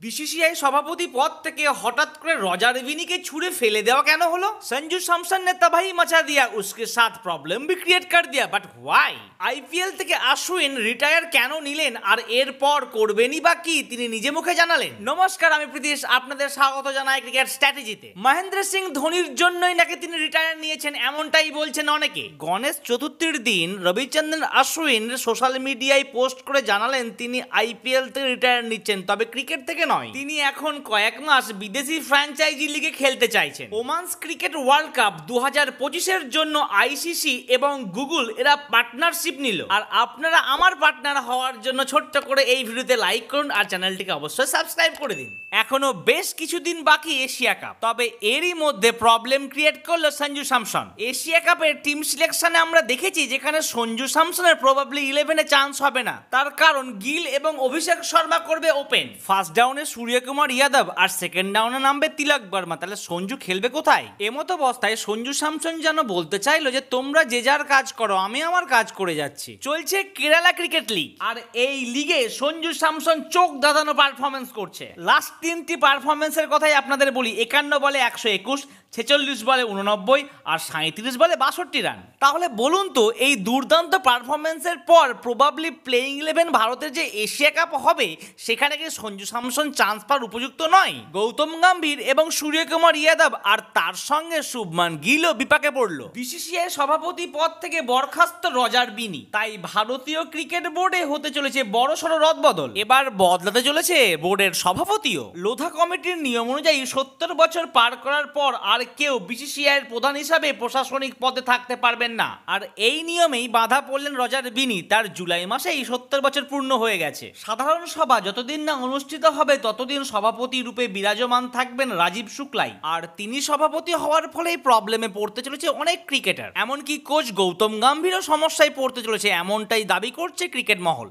BCCI सभापति पद থেকে হঠাৎ করে রজার বিনিকে ছুড়ে ফেলে দেওয়া কেন হলো? संजू सैमसन ने तबाही मचा दिया, उसके साथ प्रॉब्लम भी क्रिएट कर दिया, बट व्हाई? आईपीएल থেকে আশ্বিন রিটায়ার কেন নিলেন আর এরপর করবেনই বা কি তিনি নিজে মুখে জানালেন। নমস্কার, আমি প্রীতিশ, আপনাদের স্বাগত জানাই ক্রিকেট স্ট্র্যাটেজিতে। মহেন্দ্র সিং ধোনির জন্যই নাকি তিনি রিটায়ার নিয়েছেন এমনটাই বলছেন অনেকে। গণেশ চতুর্থীর দিন রবিচন্দ্রন অশ্বিন সোশ্যাল মিডিয়ায় পোস্ট করে জানালেন তিনি আইপিএল থেকে রিটায়ার নিচ্ছেন, তবে ক্রিকেট থেকে নয়। তিনি এখন কয়েক মাস বিদেশি ফ্র্যাঞ্চাইজি লিগে খেলতে চাইছেন। ওমান্স ক্রিকেট ওয়ার্ল্ড কাপ 2025-এর জন্য আইসিসি এবং গুগল এরা পার্টনারশিপ নিল। আর আপনারা আমার পার্টনার হওয়ার জন্য ছোট্ট করে এই ভিডিওতে লাইক করুন আর চ্যানেলটিকে অবশ্যই সাবস্ক্রাইব করে দিন। এখনো বেশ কিছুদিন বাকি এশিয়া কাপ, তবে এরই মধ্যে প্রবলেম ক্রিয়েট করলো সঞ্জু স্যামসন। এশিয়া কাপের টিম সিলেকশনে আমরা দেখেছি যেখানে সঞ্জু স্যামসনের প্রবাবলি 11-এ চান্স হবে না, তার কারণ গিল এবং অভিষেক শর্মা করবে ওপেন। ফার্স্ট ডাউনে সূর্যকুমার যাদব আর সেকেন্ড ডাউনে নামবে তিলক বর্মা, তাহলে সঞ্জু খেলবে কোথায়? এমত অবস্থায় সঞ্জু স্যামসন যেন বলতে চাইলো যে তোমরা যে যার কাজ করো, আমি আমার কাজ করে যাচ্ছি। চলছে কেরালা ক্রিকেট লিগ, আর এই লিগে সঞ্জু স্যামসন চোখ দাঁড়ানো পারফরমেন্স করছে। লাস্ট 3টি পারফরমেন্সের কথাই আপনাদের বলি। 51 বলে 121, 46 বলে 89 আর 37 বলে 62 রান। তাহলে বলুন তো, এই দুর্দান্ত পারফরমেন্সের পর প্রবাবলি প্লেইং 11 ভারতের যে এশিয়া কাপ হবে সেখানে কি সঞ্জু স্যামসন চান্স পাওয়ার উপযুক্ত নয়? গৌতম গম্ভীর এবং সূর্যকুমার যাদব আর তার সঙ্গে শুভমান গিলও বিপাকে পড়লো। বিসিসিআই সভাপতি পদ থেকে বরখাস্ত রজার বিনি, তাই ভারতীয় ক্রিকেট বোর্ডে হতে চলেছে বড়সড় রদবদল। এবার বদলাতে চলেছে বোর্ডের সভাপতিও। লোধা কমিটির নিয়ম অনুযায়ী 70 বছর পার করার পর আর কেউ বিসিসিআইয়ের প্রধান হিসাবে প্রশাসনিক পদে থাকতে পারবেন না। আর এই নিয়মেই বাধা পড়লেন রজার বিনি। তার জুলাই মাসেই 70 বছর পূর্ণ হয়ে গেছে। সাধারণ সভা যতদিন না অনুষ্ঠিত হবে ততদিন সভাপতি রূপে বিরাজমান থাকবেন রাজীব শুক্লাই। আর তিনি সভাপতি হওয়ার ফলেই প্রবলেমে পড়তে চলেছে অনেক ক্রিকেটার, এমনকি কোচ গৌতম গম্ভীরও সমস্যায় পড়তে চলেছে, এমনটাই দাবি করছে ক্রিকেট মহল।